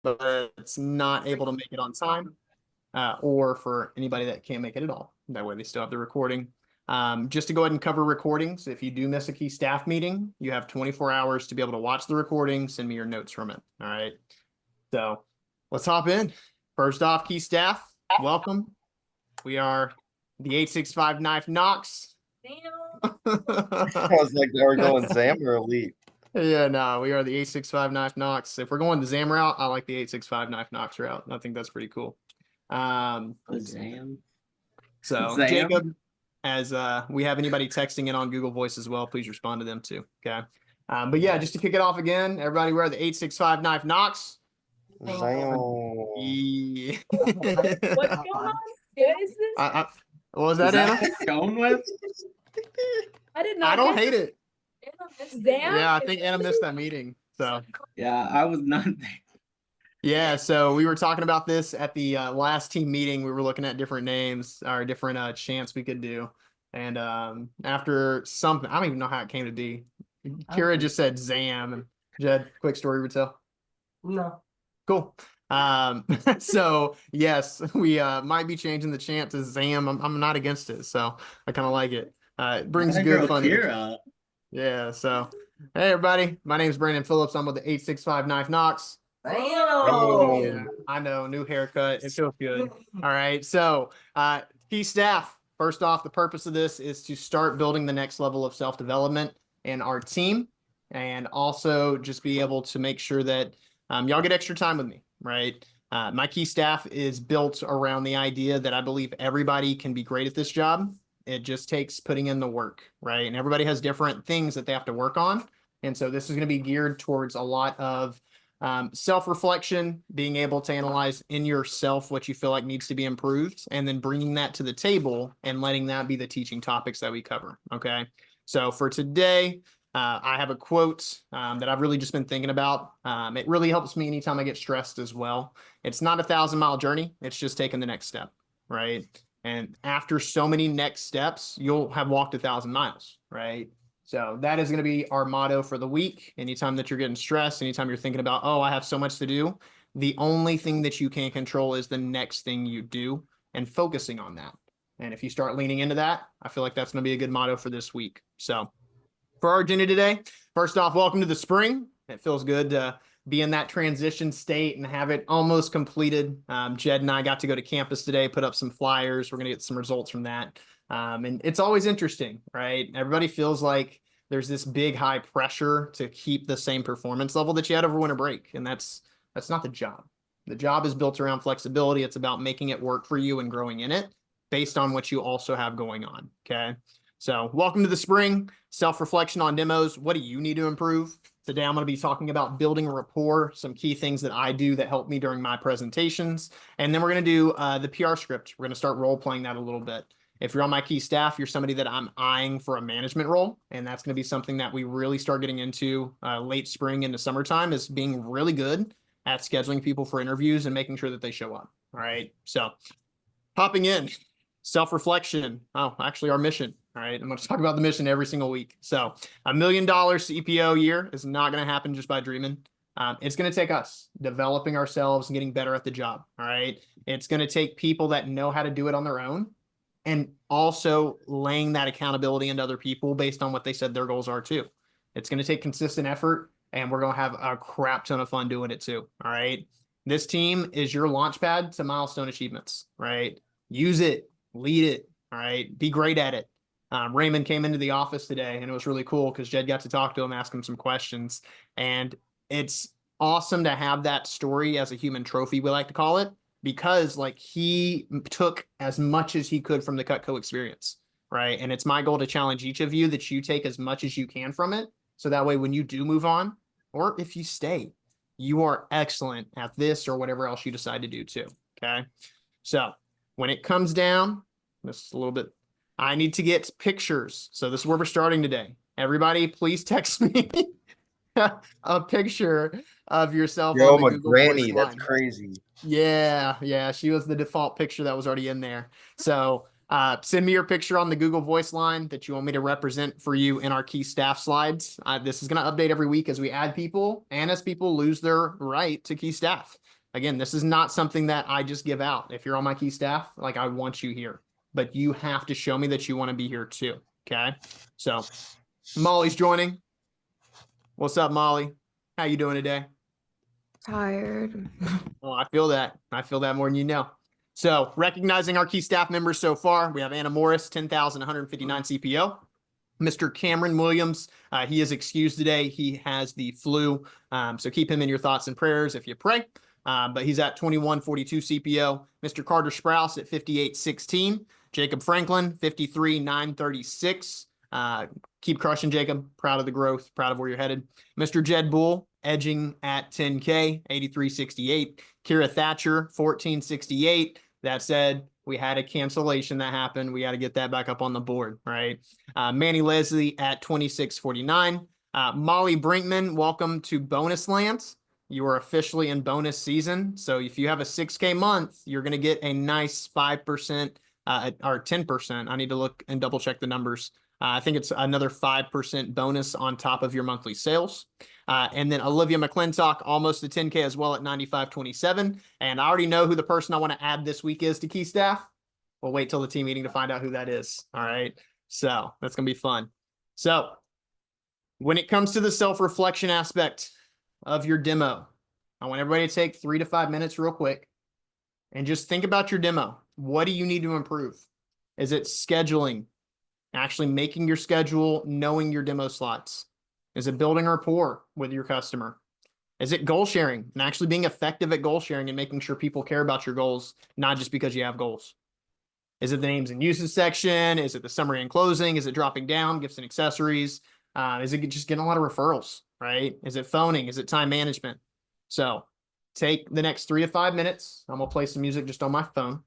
but it's not able to make it on time, or for anybody that can't make it at all. That way they still have the recording. Just to go ahead and cover recordings, if you do miss a key staff meeting, you have 24 hours to be able to watch the recording, send me your notes from it. All right. So let's hop in. First off, key staff, welcome. We are the 865 Knife Knox. I I was like, are we going Zam or Elite? Yeah, no, we are the 865 Knife Knox. If we're going the Zam route, I like the 865 Knife Knox route. I think that's pretty cool. Zam. So Zam? Jacob, as we have anybody texting in on Google Voice as well, please respond to them too. Okay. But yeah, just to kick it off again, everybody, we're the 865 Knife Knox. Zam. Yeah. What's going on? What is this? What was that, Anna? Going with? I did not. I don't hate it. Zam? Yeah, I think Anna missed that meeting. So Yeah, I was not there. yeah, so we were talking about this at the last team meeting. We were looking at different names or different chants we could do. And after something, I don't even know how it came to be. Kira just said Zam. And Jed, quick story would tell. No. Cool. So yes, we might be changing the chant to Zam. I'm not against it, so I kind of like it. It brings good fun. Kira. Yeah, so hey everybody, my name is Brandon Phillips. I'm with the 865 Knife Knox. Damn. Yeah, I know, new haircut. It feels good. All right, so key staff. First off, the purpose of this is to start building the next level of self-development in our team, and also just be able to make sure that y'all get extra time with me, right? My key staff is built around the idea that I believe everybody can be great at this job. It just takes putting in the work, right? And everybody has different things that they have to work on. And so this is going to be geared towards a lot of self-reflection, being able to analyze in yourself what you feel like needs to be improved, and then bringing that to the table and letting that be the teaching topics that we cover. Okay. So for today, I have a quote that I've really just been thinking about. It really helps me anytime I get stressed as well. It's not a 1,000-mile journey. It's just taking the next step, right? And after so many next steps, you'll have walked 1,000 miles, right? So that is going to be our motto for the week. Anytime that you're getting stressed, anytime you're thinking about, oh, I have so much to do, the only thing that you can control is the next thing you do and focusing on that. And if you start leaning into that, I feel like that's going to be a good motto for this week. So for our agenda today, first off, welcome to the spring. It feels good to be in that transition state and have it almost completed. Jed and I got to go to campus today, put up some flyers. We're going to get some results from that. And it's always interesting, right? Everybody feels like there's this big high pressure to keep the same performance level that you had over winter break. And that's not the job. The job is built around flexibility. It's about making it work for you and growing in it based on what you also have going on. Okay. So welcome to the spring, self-reflection on demos. What do you need to improve? Today, I'm going to be talking about building rapport, some key things that I do that help me during my presentations. And then we're going to do the PR script. We're going to start role-playing that a little bit. If you're on my key staff, you're somebody that I'm eyeing for a management role. And that's going to be something that we really start getting into late spring into summertime, is being really good at scheduling people for interviews and making sure that they show up. All right. So hopping in, self-reflection. Oh, actually our mission. All right. I'm going to talk about the mission every single week. So $1 million CPO year is not going to happen just by dreaming. It's going to take us developing ourselves and getting better at the job. All right. It's going to take people that know how to do it on their own, and also laying that accountability into other people based on what they said their goals are too. It's going to take consistent effort, and we're going to have a crap ton of fun doing it too. All right. This team is your launch pad to milestone achievements, right? Use it, lead it. All right. Be great at it. Raymond came into the office today, and it was really cool because Jed got to talk to him, ask him some questions. And it's awesome to have that story as a human trophy, we like to call it, because like he took as much as he could from the Cutco experience, right? And it's my goal to challenge each of you that you take as much as you can from it. So that way, when you do move on, or if you stay, you are excellent at this or whatever else you decide to do too. Okay. So when it comes down, this is a little bit, I need to get pictures. So this is where we're starting today. Everybody, please text me a picture of yourself Yo, on the my Google granny, Voice that's line. crazy. Yeah, she was the default picture that was already in there. So Send me your picture on the Google Voice line that you want me to represent for you in our key staff slides. This is going to update every week as we add people and as people lose their right to key staff. Again, this is not something that I just give out. If you're on my key staff, like I want you here, but you have to show me that you want to be here too. Okay. So Molly's joining. What's up, Molly? How you doing today? Tired. Oh, I feel that. I feel that more than you know. So recognizing our key staff members so far, we have Anna Morris, 10,159 CPO. Mr. Cameron Williams, he is excused today. He has the flu. So keep him in your thoughts and prayers if you pray. But he's at 2142 CPO. Mr. Carter Sprouse at 5816. Jacob Franklin, 53,936. Keep crushing, Jacob. Proud of the growth. Proud of where you're headed. Mr. Jed Bull, edging at 10K, 8368. Kira Thatcher, 1468. That said, we had a cancellation that happened. We got to get that back up on the board, right? Manny Leslie at 2649. Molly Brinkman, welcome to Bonus Lands. You are officially in bonus season. So if you have a 6K month, you're going to get a nice 5% or 10%. I need to look and double check the numbers. I think it's another 5% bonus on top of your monthly sales. And then Olivia McClintock, almost a 10K as well at 9527. And I already know who the person I want to add this week is to key staff. We'll wait till the team meeting to find out who that is. All right. So that's going to be fun. So when it comes to the self-reflection aspect of your demo, I want everybody to take 3 to 5 minutes real quick and just think about your demo. What do you need to improve? Is it scheduling? Actually making your schedule, knowing your demo slots? Is it building rapport with your customer? Is it goal sharing and actually being effective at goal sharing and making sure people care about your goals, not just because you have goals? Is it the names and uses section? Is it the summary and closing? Is it dropping down gifts and accessories? Is it just getting a lot of referrals, right? Is it phoning? Is it time management? So take the next 3 to 5 minutes. I'm going to play some music just on my phone.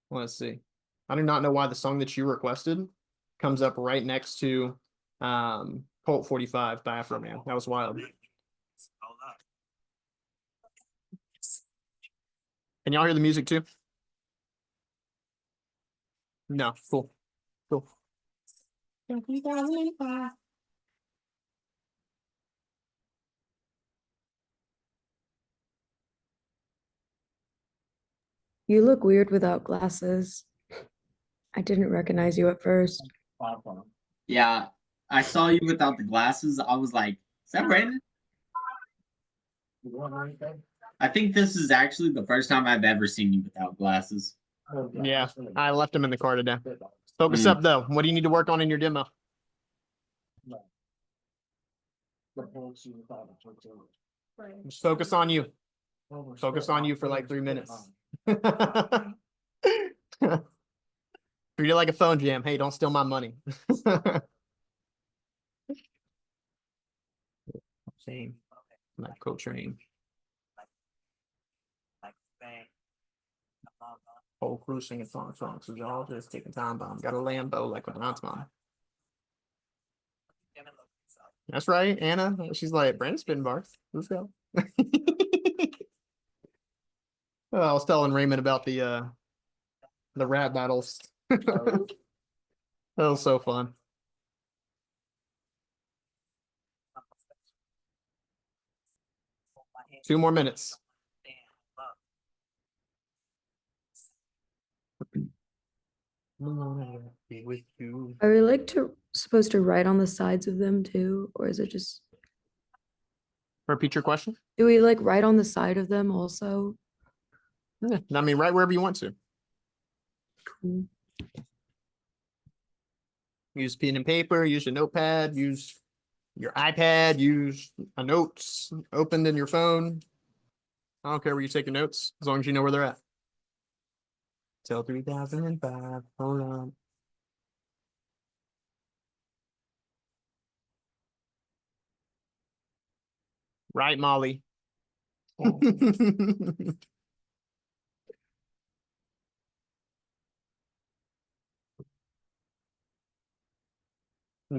Let's see. I do not know why the song that you requested comes up right next to Colt 45 by Afro Man. That was wild. Can y'all hear the music too? No, cool. Cool. You look weird without glasses. I didn't recognize you at first. Yeah, I saw you without the glasses. I was like, is that Brandon? I think this is actually the first time I've ever seen you without glasses. Yeah, I left him in the car today. Focus up though. What do you need to work on in your demo? Just focus on you. Focus on you for like 3 minutes. Treat it like a phone jam. Hey, don't steal my money. Same. Like co-train. Whole crew singing songs, so y'all just taking time bomb. Got a Lambo like with Aunt's mom. That's right, Anna. She's like, Brandon spin bars. Let's go. Oh, I was telling Raymond about the rap battles. That was so fun. Two more minutes. Are we like supposed to write on the sides of them too? Or is it just, Repeat your question. do we like write on the side of them also? Yeah, I mean, right wherever you want to. Cool. Use pen and paper, use a notepad, use your iPad, use a notes opened in your phone. I don't care where you take your notes, as long as you know where they're at. Till 3005. Hold on. Right, Molly. We've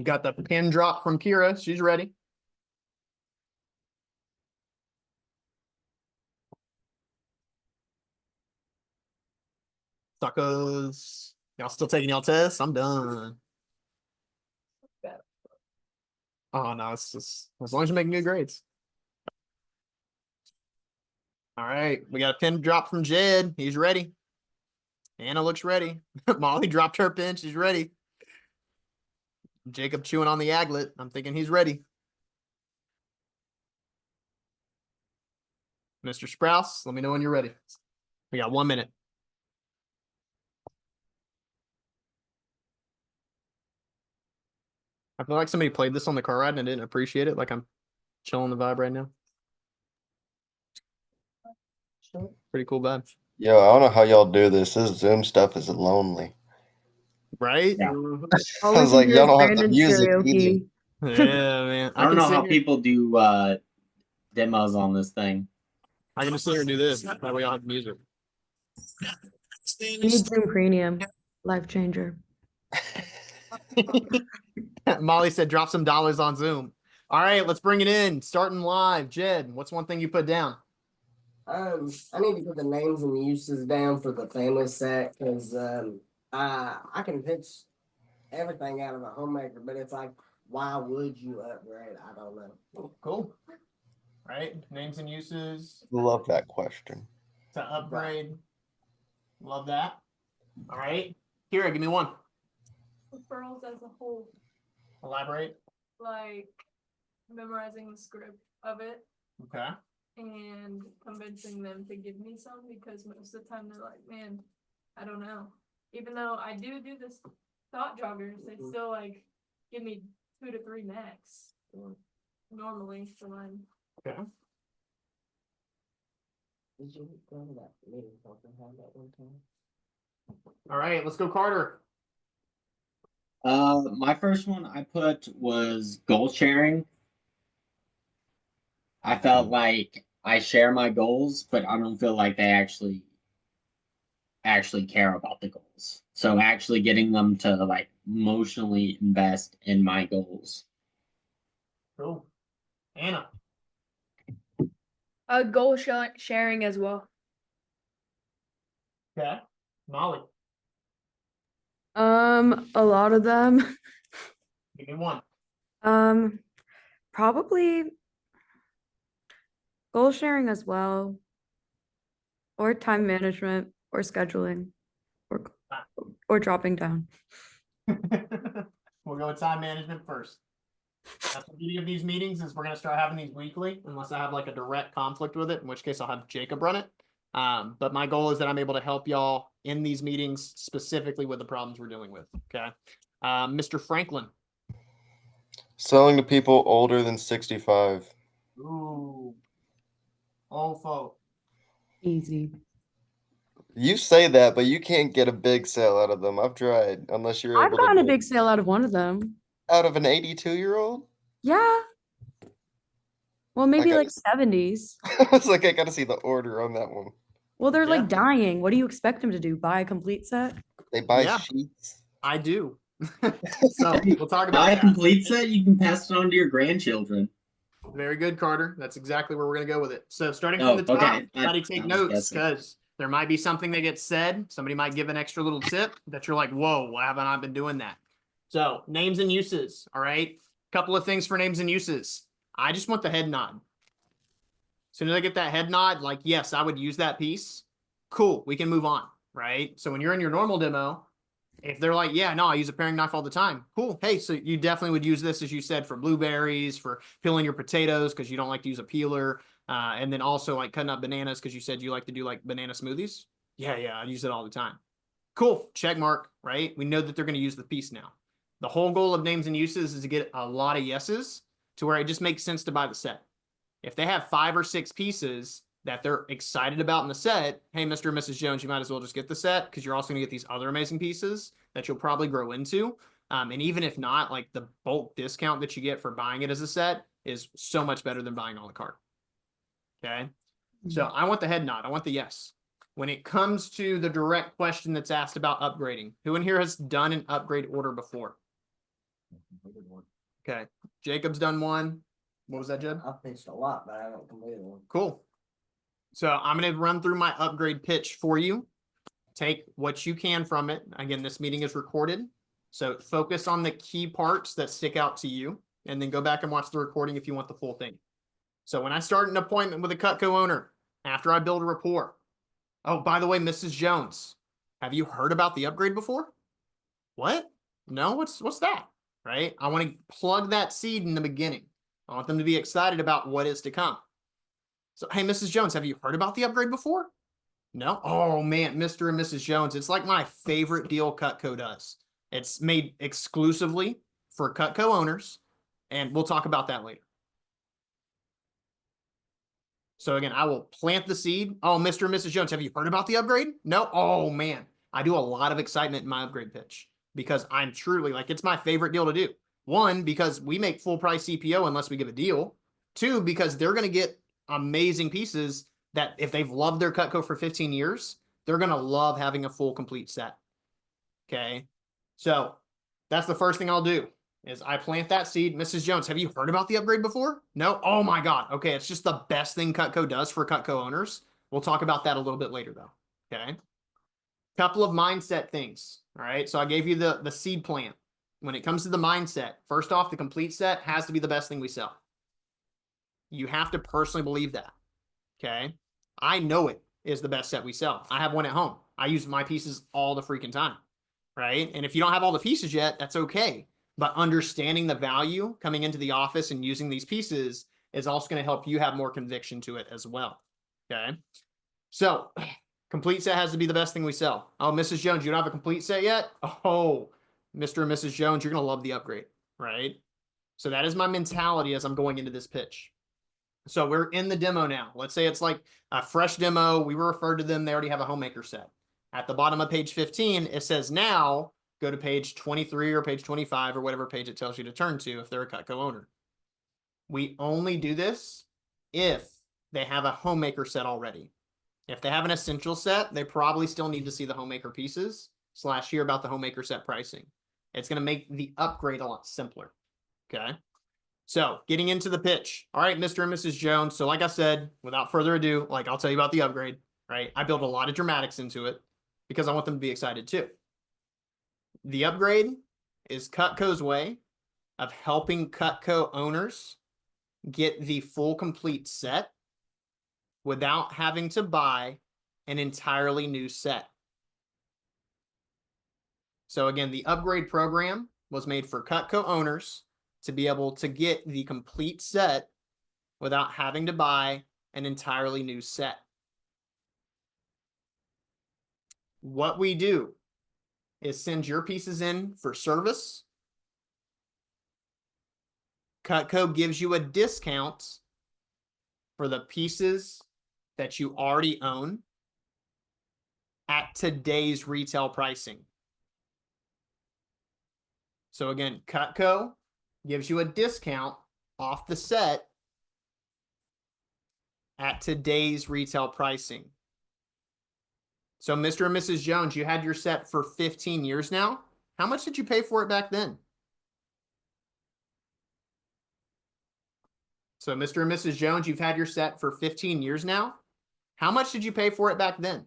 got the pin drop from Kira. She's ready. Suckers. Y'all still taking y'all tests? I'm done. Oh no, it's just as long as you're making good grades. All right, we got a pin drop from Jed. He's ready. Anna looks ready. Molly dropped her pin. She's ready. Jacob chewing on the aglet. I'm thinking he's ready. Mr. Sprouse, let me know when you're ready. We got 1 minute. I feel like somebody played this on the car ride and I didn't appreciate it. Like I'm chilling the vibe right now. Pretty cool vibe. Yo, I don't know how y'all do this. This Zoom stuff is lonely. Right? Yeah. All I we was can like, do y'all is don't have the Brandon's music either. karaoke. Yeah, man. I don't can know sit how here- people do demos on this thing. I can just sit here and do this. That way y'all have music. We need Zoom Premium. Life changer. Molly said drop some dollars on Zoom. All right, let's bring it in. Starting live. Jed, what's one thing you put down? I need to put the names and uses down for the family set because I can pitch everything out of a homemaker, but it's like, why would you upgrade? I don't know. Cool. Right. Names and uses Love that question. to upgrade. Love that. All right. Kira, give me one. Referrals as a whole, Elaborate. like memorizing the script of it Okay. and convincing them to give me some because most of the time they're like, man, I don't know. Even though I do this thought joggers, they still like give me 2 to 3 max normally for mine. Okay. Did you go to that meeting? That one time? All right. Let's go, Carter. My first one I put was goal sharing. I felt like I share my goals, but I don't feel like they actually care about the goals. So actually getting them to like emotionally invest in my goals. Cool. Anna. Goal sharing as well. Okay. Molly. A lot of them. Give me one. Probably goal sharing as well, or time management, or scheduling, or dropping down. We'll go with time management first. That's the beauty of these meetings is we're gonna start having these weekly, unless I have like a direct conflict with it, in which case I'll have Jacob run it. But my goal is that I'm able to help y'all in these meetings specifically with the problems we're dealing with. Okay. Mr. Franklin. Selling to people older than 65. Ooh. Old folk. Easy. You say that, but you can't get a big sale out of them. I've tried, unless you're I've able gotten to a get big sale out of one of them. out of an 82-year-old. Yeah. Well, maybe gotta like 70s. I was like, I gotta see the order on that one. Well, they're Yeah. like dying. What do you expect them to do? Buy a complete set? They buy Yeah. sheets. I do. So we'll talk about Buy a that. complete set, you can pass it on to your grandchildren. Very good, Carter. That's exactly where we're going to go with it. So starting Oh, from the top, okay. everybody take I was notes guessing. because there might be something that gets said. Somebody might give an extra little tip that you're like, whoa, why haven't I been doing that? So names and uses. All right. Couple of things for names and uses. I just want the head nod. As soon as I get that head nod, like, yes, I would use that piece. Cool. We can move on. Right. So when you're in your normal demo, if they're like, yeah, no, I use a paring knife all the time. Cool. Hey, so you definitely would use this, as you said, for blueberries, for peeling your potatoes because you don't like to use a peeler. And then also like cutting up bananas because you said you like to do like banana smoothies. Yeah, I use it all the time. Cool. Check mark, right? We know that they're going to use the piece now. The whole goal of names and uses is to get a lot of yeses to where it just makes sense to buy the set. If they have 5 or 6 pieces that they're excited about in the set, hey, Mr. and Mrs. Jones, you might as well just get the set because you're also going to get these other amazing pieces that you'll probably grow into. And even if not, like the bulk discount that you get for buying it as a set is so much better than buying on the cart. Okay. So I want the head nod. I want the yes. When it comes to the direct question that's asked about upgrading, who in here has done an upgrade order before? Okay. Jacob's done one. What was that, Jed? I've pitched a lot, but I haven't completed one. Cool. So I'm going to run through my upgrade pitch for you. take what you can from it. Again, this meeting is recorded, so focus on the key parts that stick out to you, and then go back and watch the recording if you want the full thing. So when I start an appointment with a Cutco owner, after I build a rapport, oh, by the way, Mrs. Jones, have you heard about the upgrade before? What? No, what's that? Right? I want to plug that seed in the beginning. I want them to be excited about what is to come. So, hey, Mrs. Jones, have you heard about the upgrade before? No? Oh, man, Mr. and Mrs. Jones, it's like my favorite deal Cutco does. It's made exclusively for Cutco owners, and we'll talk about that later. So again, I will plant the seed. Oh, Mr. and Mrs. Jones, have you heard about the upgrade? No? Oh, man. I do a lot of excitement in my upgrade pitch because I'm truly like, it's my favorite deal to do. One, because we make full price CPO unless we give a deal. Two, because they're going to get amazing pieces that if they've loved their Cutco for 15 years, they're going to love having a full complete set. Okay. So that's the first thing I'll do is I plant that seed. Mrs. Jones, have you heard about the upgrade before? No? Oh my God. Okay. It's just the best thing Cutco does for Cutco owners. We'll talk about that a little bit later though. Okay. Couple of mindset things. All right. So I gave you the seed plant. When it comes to the mindset, first off, the complete set has to be the best thing we sell. You have to personally believe that. Okay. I know it is the best set we sell. I have one at home. I use my pieces all the freaking time. Right. And if you don't have all the pieces yet, that's okay. But understanding the value coming into the office and using these pieces is also going to help you have more conviction to it as well. Okay. So complete set has to be the best thing we sell. Oh, Mrs. Jones, you don't have a complete set yet? Oh, Mr. and Mrs. Jones, you're going to love the upgrade. Right. So that is my mentality as I'm going into this pitch. So we're in the demo now. Let's say it's like a fresh demo. We were referred to them. They already have a homemaker set. At the bottom of page 15, it says now go to page 23 or page 25 or whatever page it tells you to turn to if they're a Cutco owner. We only do this if they have a homemaker set already. If they have an essential set, they probably still need to see the homemaker pieces / hear about the homemaker set pricing. It's going to make the upgrade a lot simpler. Okay. So getting into the pitch. All right, Mr. and Mrs. Jones. So like I said, without further ado, like I'll tell you about the upgrade, right? I build a lot of dramatics into it because I want them to be excited too. The upgrade is Cutco's way of helping Cutco owners get the full complete set without having to buy an entirely new set. So again, the upgrade program was made for Cutco owners to be able to get the complete set without having to buy an entirely new set. What we do is send your pieces in for service. Cutco gives you a discount for the pieces that you already own at today's retail pricing. So again, Cutco gives you a discount off the set at today's retail pricing. So Mr. and Mrs. Jones, you had your set for 15 years now. How much did you pay for it back then? So Mr. and Mrs. Jones, you've had your set for 15 years now. How much did you pay for it back then?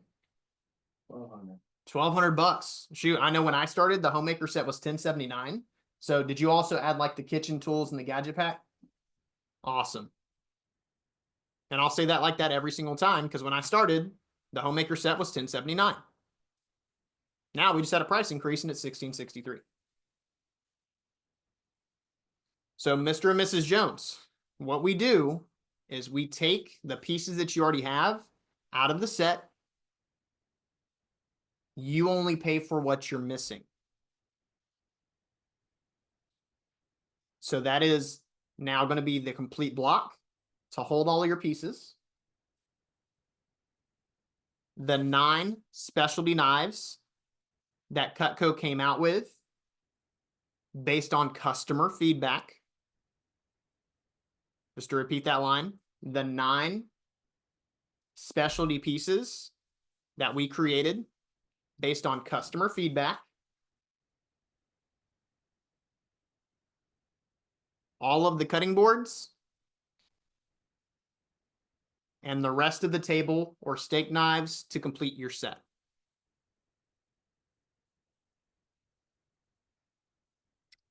$1,200. Shoot, I know when I started, the homemaker set was $1,079. So did you also add like the kitchen tools and the gadget pack? Awesome. And I'll say that like that every single time because when I started, the homemaker set was $1,079. Now we just had a price increase and it's $1,663. So Mr. and Mrs. Jones, what we do is we take the pieces that you already have out of the set. You only pay for what you're missing. So that is now going to be the complete block to hold all of your pieces. The 9 specialty knives that Cutco came out with based on customer feedback. Just to repeat that line, the 9 specialty pieces that we created based on customer feedback. All of the cutting boards and the rest of the table or steak knives to complete your set.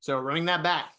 So running that back.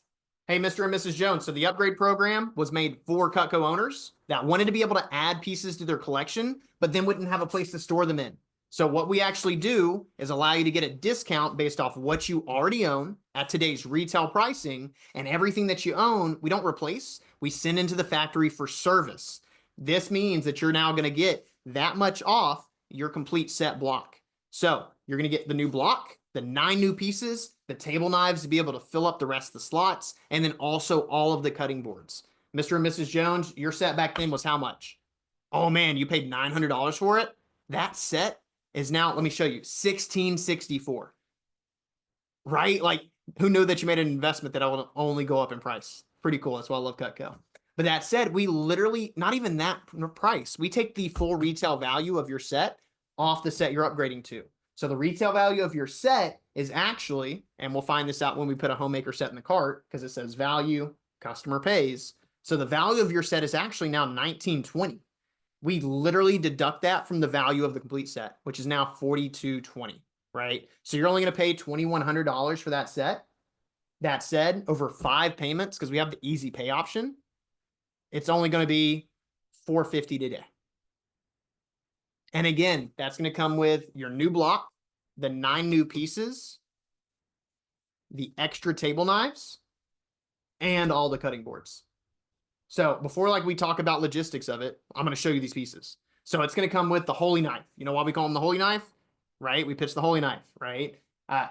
Hey, Mr. and Mrs. Jones. So the upgrade program was made for Cutco owners that wanted to be able to add pieces to their collection, but then wouldn't have a place to store them in. So what we actually do is allow you to get a discount based off what you already own at today's retail pricing, and everything that you own, we don't replace, we send into the factory for service. This means that you're now going to get that much off your complete set block. So you're going to get the new block, the 9 new pieces, the table knives to be able to fill up the rest of the slots, and then also all of the cutting boards. Mr. and Mrs. Jones, your set back then was how much? Oh man, you paid $900 for it? That set is now, let me show you, $1,664. Right? Like, who knew that you made an investment that will only go up in price? Pretty cool. That's why I love Cutco. But that said, we literally, not even that price. We take the full retail value of your set off the set you're upgrading to. So the retail value of your set is actually, and we'll find this out when we put a homemaker set in the cart, because it says value, customer pays. So the value of your set is actually now $1,920. We literally deduct that from the value of the complete set, which is now $4,220, right? So you're only going to pay $2,100 for that set. That said, over 5 payments, because we have the easy pay option, it's only going to be $450 today. And again, that's going to come with your new block, the 9 new pieces, the extra table knives, and all the cutting boards. So before we talk about logistics of it, I'm going to show you these pieces. So it's going to come with the holy knife. You know why we call them the holy knife, right? We pitch the holy knife, right?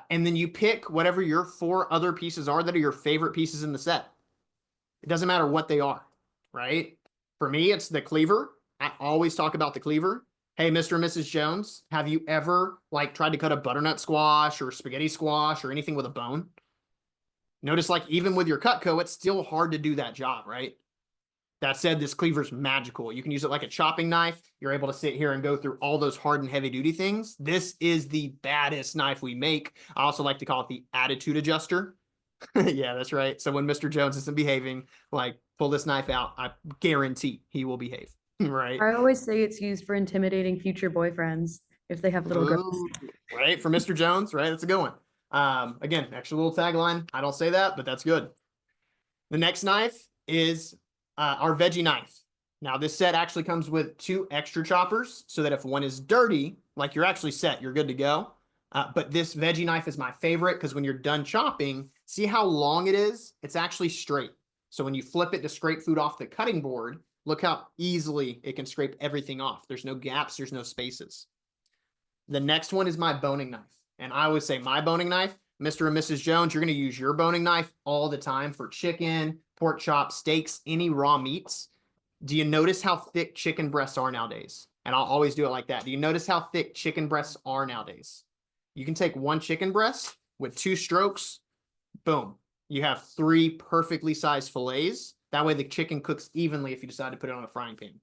And then you pick whatever your 4 other pieces are that are your favorite pieces in the set. It doesn't matter what they are, right? For me, it's the cleaver. I always talk about the cleaver. Hey, Mr. and Mrs. Jones, have you ever tried to cut a butternut squash or spaghetti squash or anything with a bone? Notice even with your Cutco, it's still hard to do that job, right? That said, this cleaver's magical. You can use it like a chopping knife. You're able to sit here and go through all those hard and heavy duty things. This is the baddest knife we make. I also like to call it the attitude adjuster. Yeah, that's right. So when Mr. Jones isn't behaving, pull this knife out. I guarantee he will behave. Right? I always say it's used for intimidating future boyfriends if they have little girls. Ooh, right? For Mr. Jones, right? That's a good one. Again, extra little tagline. I don't say that, but that's good. The next knife is our veggie knife. Now this set actually comes with 2 extra choppers so that if one is dirty, you're actually set, you're good to go. But this veggie knife is my favorite because when you're done chopping, see how long it is? It's actually straight. So when you flip it to scrape food off the cutting board, look how easily it can scrape everything off. There's no gaps, there's no spaces. The next one is my boning knife. And I always say my boning knife, Mr. and Mrs. Jones, you're going to use your boning knife all the time for chicken, pork chop, steaks, any raw meats. Do you notice how thick chicken breasts are nowadays? And I'll always do it like that. Do you notice how thick chicken breasts are nowadays? You can take 1 chicken breast with 2 strokes, boom. You have 3 perfectly sized fillets. That way the chicken cooks evenly if you decide to put it on a frying pan.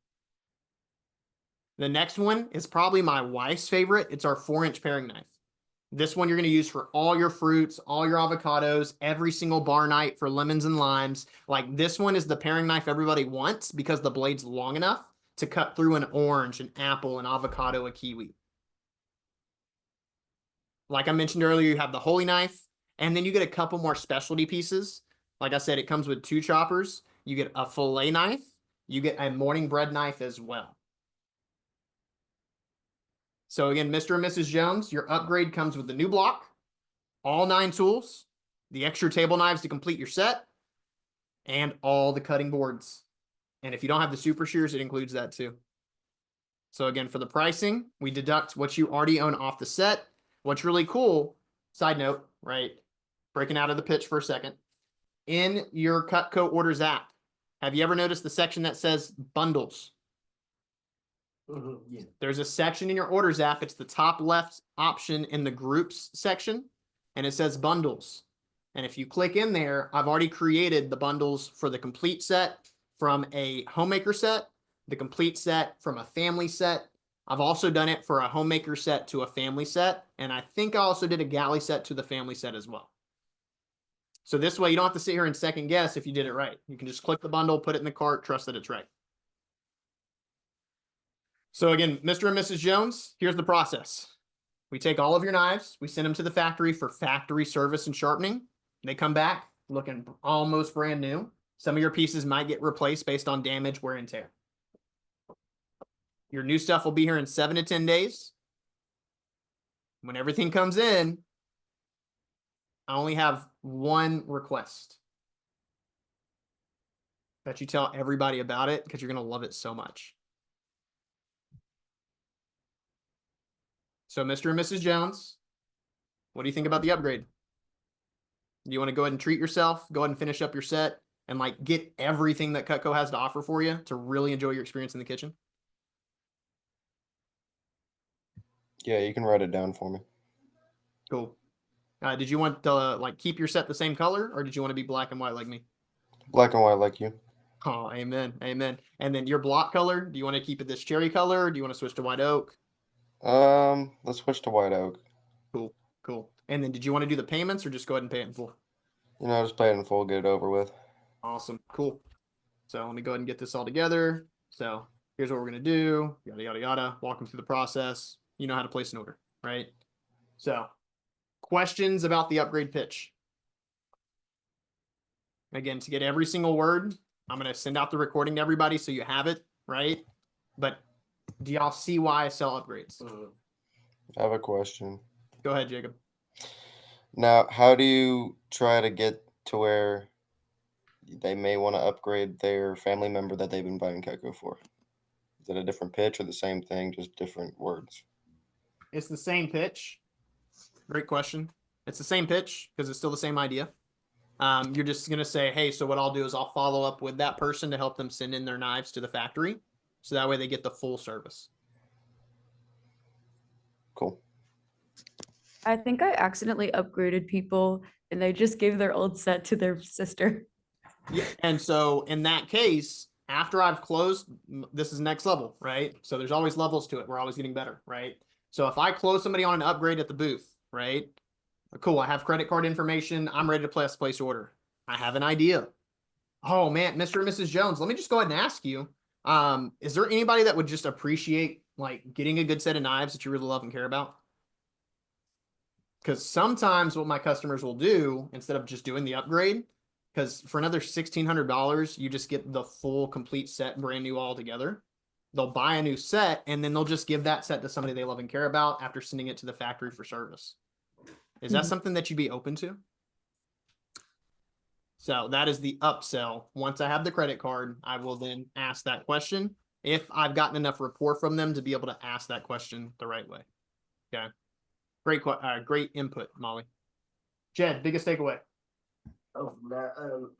The next one is probably my wife's favorite. It's our 4-inch paring knife. This one you're going to use for all your fruits, all your avocados, every single bar night for lemons and limes. This one is the paring knife everybody wants because the blade's long enough to cut through an orange, an apple, an avocado, a kiwi. Like I mentioned earlier, you have the holy knife, and then you get a couple more specialty pieces. Like I said, it comes with 2 choppers. You get a fillet knife. You get a morning bread knife as well. So again, Mr. and Mrs. Jones, your upgrade comes with the new block, all 9 tools, the extra table knives to complete your set, and all the cutting boards. And if you don't have the super shears, it includes that too. So again, for the pricing, we deduct what you already own off the set. What's really cool, side note, right? Breaking out of the pitch for a second. In your Cutco Orders app, have you ever noticed the section that says bundles? Yeah. There's a section in your Orders app. It's the top left option in the groups section, and it says bundles. And if you click in there, I've already created the bundles for the complete set from a homemaker set, the complete set from a family set. I've also done it for a homemaker set to a family set, and I think I also did a galley set to the family set as well. So this way you don't have to sit here and second guess if you did it right. You can just click the bundle, put it in the cart, trust that it's right. So again, Mr. and Mrs. Jones, here's the process. We take all of your knives, we send them to the factory for factory service and sharpening. They come back looking almost brand new. Some of your pieces might get replaced based on damage, wear, and tear. Your new stuff will be here in 7 to 10 days. When everything comes in, I only have one request. That you tell everybody about it because you're going to love it so much. So, Mr. and Mrs. Jones, what do you think about the upgrade? Do you want to go ahead and treat yourself, go ahead and finish up your set, and like get everything that Cutco has to offer for you to really enjoy your experience in the kitchen? Yeah, you can write it down for me. Cool. Did you want to like keep your set the same color, or did you want to be black and white like me? Black and white like you. Oh, amen, amen. And then your block color, do you want to keep it this cherry color, or do you want to switch to white oak? Let's switch to white oak. Cool, cool. And then did you want to do the payments or just go ahead and pay it in full? You know, just pay it in full, get it over with. Awesome, cool. So let me go ahead and get this all together. So here's what we're gonna do, yada, yada, yada, walk them through the process. You know how to place an order, right? So questions about the upgrade pitch. Again, to get every single word, I'm going to send out the recording to everybody so you have it, right? But do y'all see why I sell upgrades? I have a question. Go ahead, Jacob. Now, how do you try to get to where they may want to upgrade their family member that they've been buying Cutco for? Is it a different pitch or the same thing, just different words? It's the same pitch. Great question. It's the same pitch because it's still the same idea. You're just going to say, hey, so what I'll do is I'll follow up with that person to help them send in their knives to the factory. So that way they get the full service. Cool. I think I accidentally upgraded people and they just gave their old set to their sister. Yeah. And so in that case, after I've closed, this is next level, right? So there's always levels to it. We're always getting better, right? So if I close somebody on an upgrade at the booth, right? Cool. I have credit card information. I'm ready to place order. I have an idea. Oh man, Mr. and Mrs. Jones, let me just go ahead and ask you, is there anybody that would just appreciate like getting a good set of knives that you really love and care about? Because sometimes what my customers will do instead of just doing the upgrade, because for another $1,600, you just get the full complete set, brand new all together. They'll buy a new set and then they'll just give that set to somebody they love and care about after sending it to the factory for service. Is that something that you'd be open to? So that is the upsell. Once I have the credit card, I will then ask that question if I've gotten enough rapport from them to be able to ask that question the right way. Okay. Great input, Molly. Jed, biggest takeaway. Oh, no,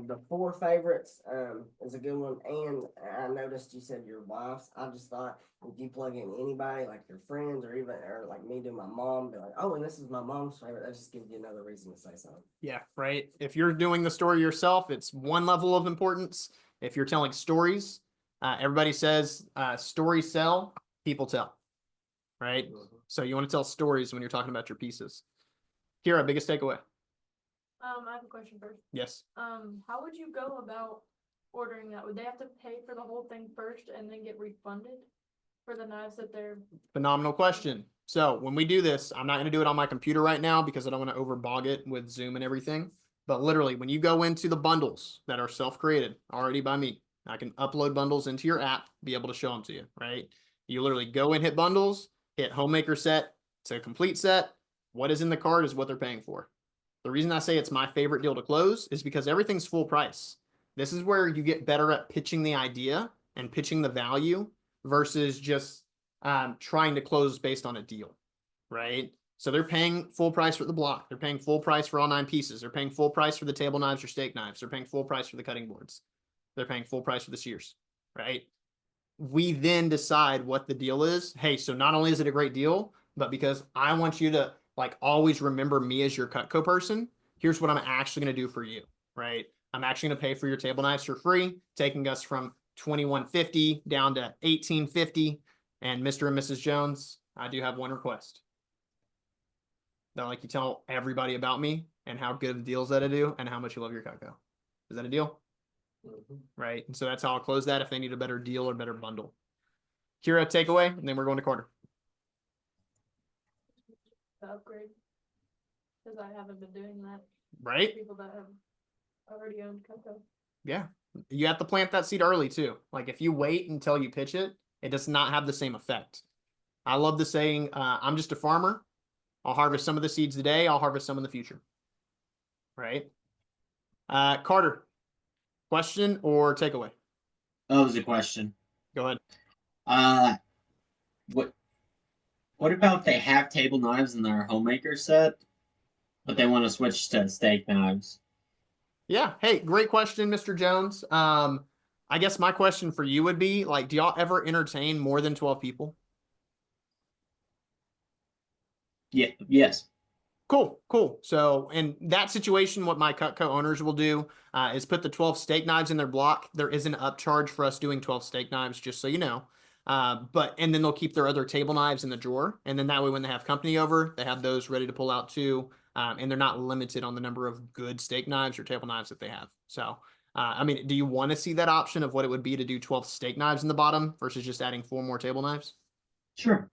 the 4 favorites is a good one, and I noticed you said your wife's. I just thought if you plug in anybody, like your friends, or even or like me to my mom, be like, oh, and this is my mom's favorite. That just gives you another reason to say something. Yeah, right. If you're doing the story yourself, it's one level of importance. If you're telling stories, everybody says stories sell, people tell, right? So you want to tell stories when you're talking about your pieces. Kira, biggest takeaway. I have a question first. Yes. How would you go about ordering that? Would they have to pay for the whole thing first and then get refunded for the knives that they're? Phenomenal question. So when we do this, I'm not going to do it on my computer right now because I don't want to overbog it with Zoom and everything. But literally, when you go into the bundles that are self-created already by me, I can upload bundles into your app, be able to show them to you, right? You literally go and hit bundles, hit homemaker set to complete set. What is in the card is what they're paying for. The reason I say it's my favorite deal to close is because everything's full price. This is where you get better at pitching the idea and pitching the value versus just trying to close based on a deal, right? So they're paying full price for the block. They're paying full price for all 9 pieces. They're paying full price for the table knives or steak knives. They're paying full price for the cutting boards. They're paying full price for the shears, right? We then decide what the deal is. Hey, so not only is it a great deal, but because I want you to like always remember me as your Cutco person, here's what I'm actually going to do for you, right? I'm actually going to pay for your table knives for free, taking us from $2,150 down to $1,850. And Mr. and Mrs. Jones, I do have one request. That like you tell everybody about me and how good the deals that I do and how much you love your Cutco. Is that a deal? Right. And so that's how I'll close that if they need a better deal or better bundle. Kira, takeaway, and then we're going to Carter. The upgrade. Because I haven't been doing that. right? People that have already owned cocoa. Yeah. You have to plant that seed early too. Like if you wait until you pitch it, it does not have the same effect. I love the saying, I'm just a farmer. I'll harvest some of the seeds today. I'll harvest some in the future. Right? Carter, question or takeaway? That was a question. Go ahead. What what about if they have table knives in their homemaker set, but they want to switch to steak knives? Yeah. Hey, great question, Mr. Jones. I guess my question for you would be like, do y'all ever entertain more than 12 people? Yeah, yes. Cool, cool. So in that situation, what my Cutco owners will do is put the 12 steak knives in their block. There is an upcharge for us doing 12 steak knives, just so you know. And then they'll keep their other table knives in the drawer. And then that way, when they have company over, they have those ready to pull out too. And they're not limited on the number of good steak knives or table knives that they have. So, I mean, do you want to see that option of what it would be to do 12 steak knives in the bottom versus just adding 4 more table knives? Sure.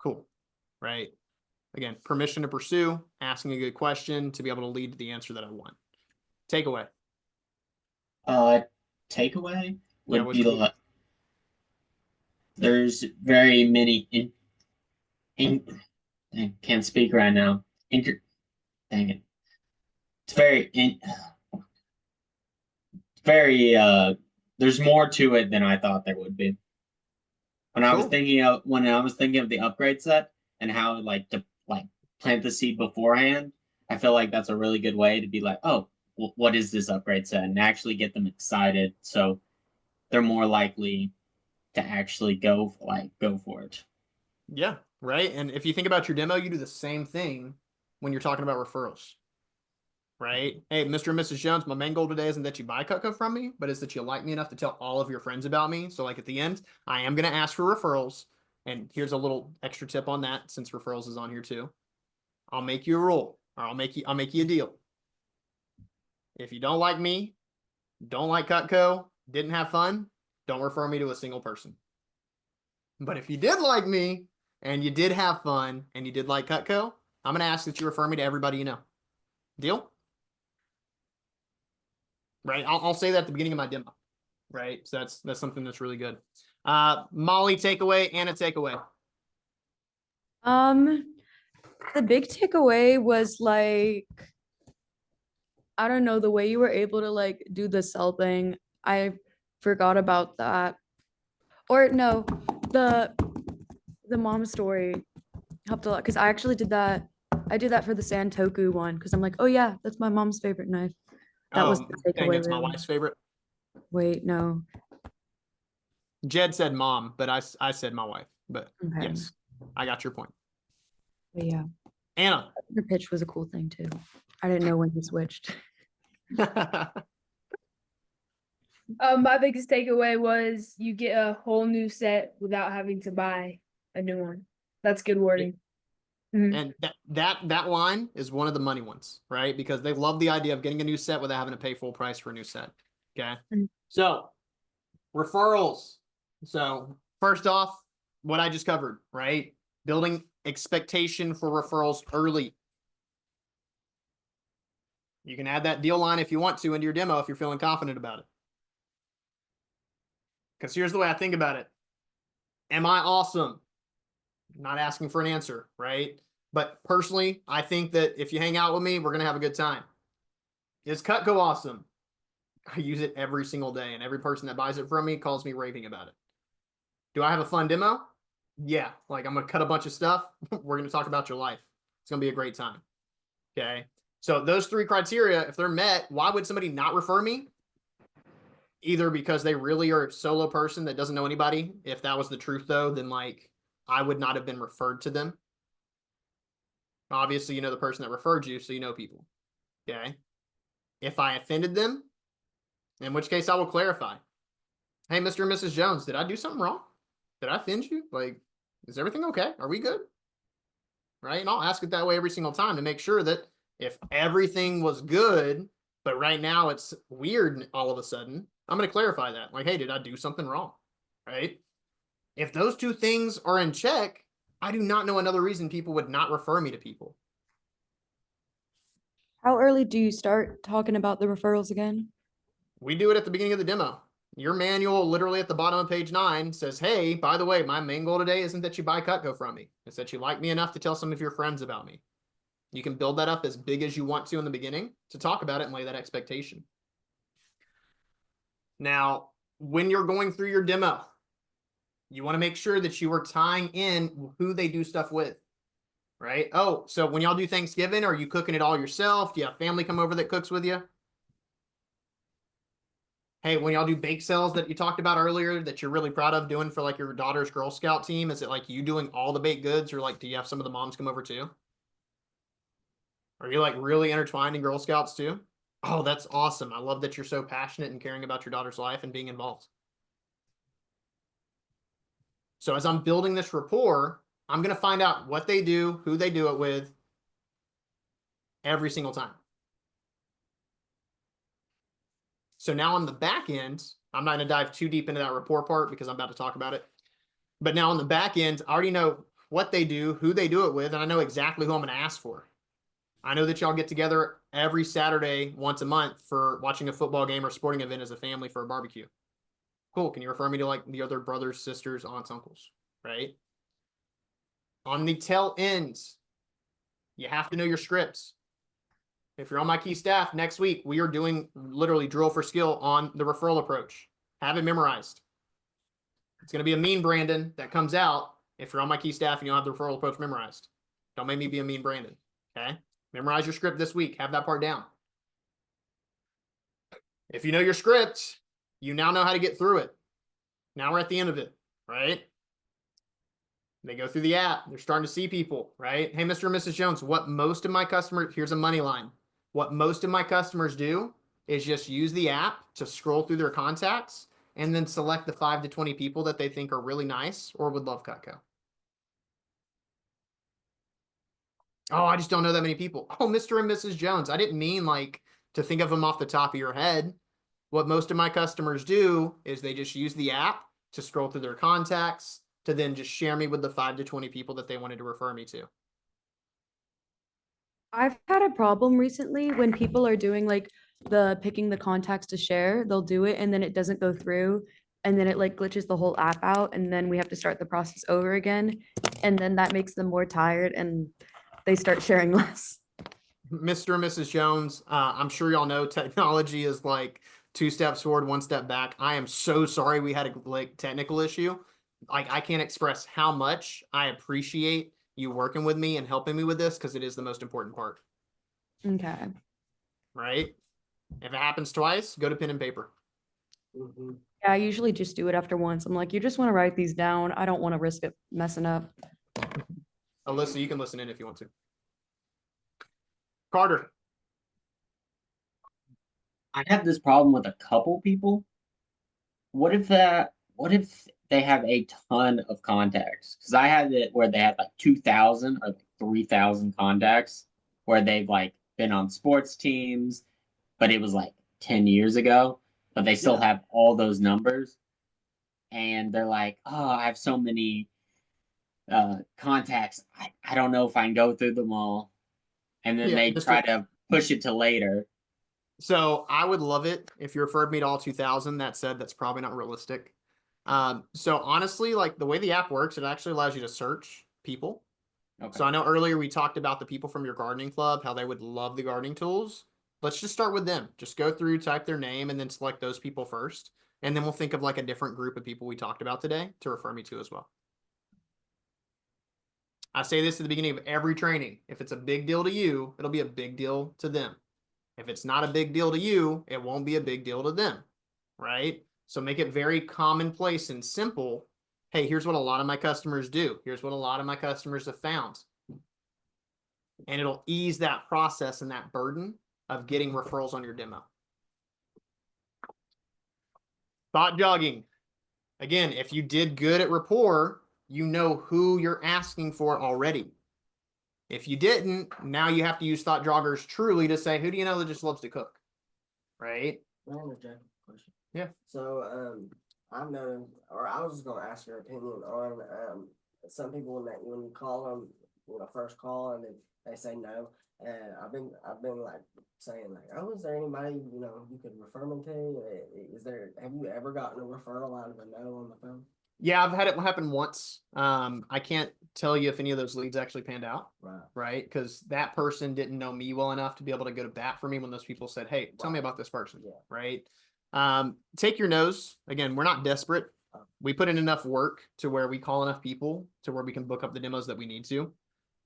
Cool. Right. Again, permission to pursue, asking a good question to be able to lead to the answer that I want. Takeaway. Takeaway Yeah, would what's be your- like there's very many dang, can't speak right now. Dang it. It's very there's more to it than I thought there would be. When I was Cool. thinking of the upgrade set and how like to like plant the seed beforehand, I feel like that's a really good way to be like, oh, what is this upgrade set, and actually get them excited so they're more likely to actually go for it. Yeah, right. And if you think about your demo, you do the same thing when you're talking about referrals. Right? Hey, Mr. and Mrs. Jones, my main goal today isn't that you buy Cutco from me, but it's that you like me enough to tell all of your friends about me. So, like at the end, I am going to ask for referrals. And here's a little extra tip on that, since referrals is on here too. I'll make you a rule, or I'll make you a deal. If you don't like me, don't like Cutco, didn't have fun, don't refer me to a single person. But if you did like me and you did have fun and you did like Cutco, I'm going to ask that you refer me to everybody you know. Deal? Right? I'll say that at the beginning of my demo. Right? So that's something that's really good. Molly, takeaway, Anna, takeaway. The big takeaway was like, I don't know, the way you were able to like do the cell thing. I forgot about that. Or no, the mom story helped a lot because I actually did that. I did that for the Santoku one because I'm like, oh yeah, that's my mom's favorite knife. That was the Dang, takeaway. it's my Really. wife's favorite. Wait, no. Jed said mom, but I said my wife. But Okay. yes, I got your point. But yeah, Anna. the pitch was a cool thing too. I didn't know when he switched. My biggest takeaway was you get a whole new set without having to buy a new one. That's good wording. And that line is one of the money ones, right? Because they love the idea of getting a new set without having to pay full price for a new set. Okay. Mhm. So referrals. So first off, what I just covered, right? Building expectation for referrals early. You can add that deal line if you want to into your demo if you're feeling confident about it. Because here's the way I think about it. Am I awesome? Not asking for an answer, right? But personally, I think that if you hang out with me, we're going to have a good time. Is Cutco awesome? I use it every single day, and every person that buys it from me calls me raving about it. Do I have a fun demo? Yeah, like I'm going to cut a bunch of stuff. We're going to talk about your life. It's going to be a great time. Okay. So those 3 criteria, if they're met, why would somebody not refer me? Either because they really are a solo person that doesn't know anybody. If that was the truth though, then like I would not have been referred to them. Obviously, you know the person that referred you, so you know people. Okay. If I offended them, in which case I will clarify. Hey, Mr. and Mrs. Jones, did I do something wrong? Did I offend you? Like, is everything okay? Are we good? Right? And I'll ask it that way every single time to make sure that if everything was good, but right now it's weird all of a sudden, I'm going to clarify that. Like, hey, did I do something wrong? Right? If those 2 things are in check, I do not know another reason people would not refer me to people. How early do you start talking about the referrals again? We do it at the beginning of the demo. Your manual, literally at the bottom of page 9, says, hey, by the way, my main goal today isn't that you buy Cutco from me. It's that you like me enough to tell some of your friends about me. You can build that up as big as you want to in the beginning to talk about it and lay that expectation. Now, when you're going through your demo, you want to make sure that you are tying in who they do stuff with, right? Oh, so when y'all do Thanksgiving, are you cooking it all yourself? Do you have family come over that cooks with you? Hey, when y'all do bake sales that you talked about earlier that you're really proud of doing for like your daughter's Girl Scout team, is it like you doing all the baked goods, or like do you have some of the moms come over too? Are you like really intertwined in Girl Scouts too? Oh, that's awesome. I love that you're so passionate and caring about your daughter's life and being involved. So as I'm building this rapport, I'm going to find out what they do, who they do it with every single time. So now on the back end, I'm not going to dive too deep into that rapport part because I'm about to talk about it. But now on the back end, I already know what they do, who they do it with, and I know exactly who I'm going to ask for. I know that y'all get together every Saturday once a month for watching a football game or sporting event as a family for a barbecue. Cool. Can you refer me to like the other brothers, sisters, aunts, uncles, right? On the tail ends, you have to know your scripts. If you're on my key staff next week, we are doing literally drill for skill on the referral approach. Have it memorized. It's going to be a mean Brandon that comes out if you're on my key staff and you don't have the referral approach memorized. Don't make me be a mean Brandon. Okay. Memorize your script this week. Have that part down. If you know your script, you now know how to get through it. Now we're at the end of it, right? They go through the app. They're starting to see people, right? Hey, Mr. and Mrs. Jones, what most of my customers, here's a money line. What most of my customers do is just use the app to scroll through their contacts and then select the 5 to 20 people that they think are really nice or would love Cutco. Oh, I just don't know that many people. Oh, Mr. and Mrs. Jones. I didn't mean like to think of them off the top of your head. What most of my customers do is they just use the app to scroll through their contacts to then just share me with the 5 to 20 people that they wanted to refer me to. I've had a problem recently when people are doing like the picking the contacts to share, they'll do it and then it doesn't go through. And then it like glitches the whole app out and then we have to start the process over again. And then that makes them more tired and they start sharing less. Mr. and Mrs. Jones, I'm sure y'all know technology is like 2 steps forward, 1 step back. I am so sorry we had a like technical issue. Like I can't express how much I appreciate you working with me and helping me with this because it is the most important part, Okay. right? If it happens twice, go to pen and paper. Mhm. Yeah, I usually just do it after once. I'm like, you just want to write these down. I don't want to risk it messing up. Alyssa, you can listen in if you want to. Carter. I have this problem with a couple people. What if they have a ton of contacts? Because I had it where they had like 2,000 or like 3,000 contacts where they've like been on sports teams, but it was like 10 years ago, but they still have all those numbers. And they're like, oh, I have so many contacts. I don't know if I can go through them all. And then Yeah, they Mr. try to push it to later. So I would love it if you referred me to all 2000. That said, that's probably not realistic. So honestly, like the way the app works, it actually allows you to search people. Okay. So I know earlier we talked about the people from your gardening club, how they would love the gardening tools. Let's just start with them. Just go through, type their name, and then select those people first. And then we'll think of like a different group of people we talked about today to refer me to as well. I say this at the beginning of every training. If it's a big deal to you, it'll be a big deal to them. If it's not a big deal to you, it won't be a big deal to them, right? So make it very commonplace and simple. Hey, here's what a lot of my customers do. Here's what a lot of my customers have found. And it'll ease that process and that burden of getting referrals on your demo. Thought jogging. Again, if you did good at rapport, you know who you're asking for already. If you didn't, now you have to use thought joggers truly to say, who do you know that just loves to cook? Right? Can I interject a question? Yeah. So, I've known, or I was just gonna ask your opinion on, some people when you call them first call and they say no. And I've been like saying like, oh, is there anybody, you could refer me to? Have you ever gotten a referral out of a no on the phone? Yeah, I've had it happen once. I can't tell you if any of those leads actually panned out, Right. right? Because that person didn't know me well enough to be able to go to bat for me when those people said, hey, tell me about this person, Yeah. right? Take your no's. Again, we're not desperate. We put in enough work to where we call enough people to where we can book up the demos that we need to.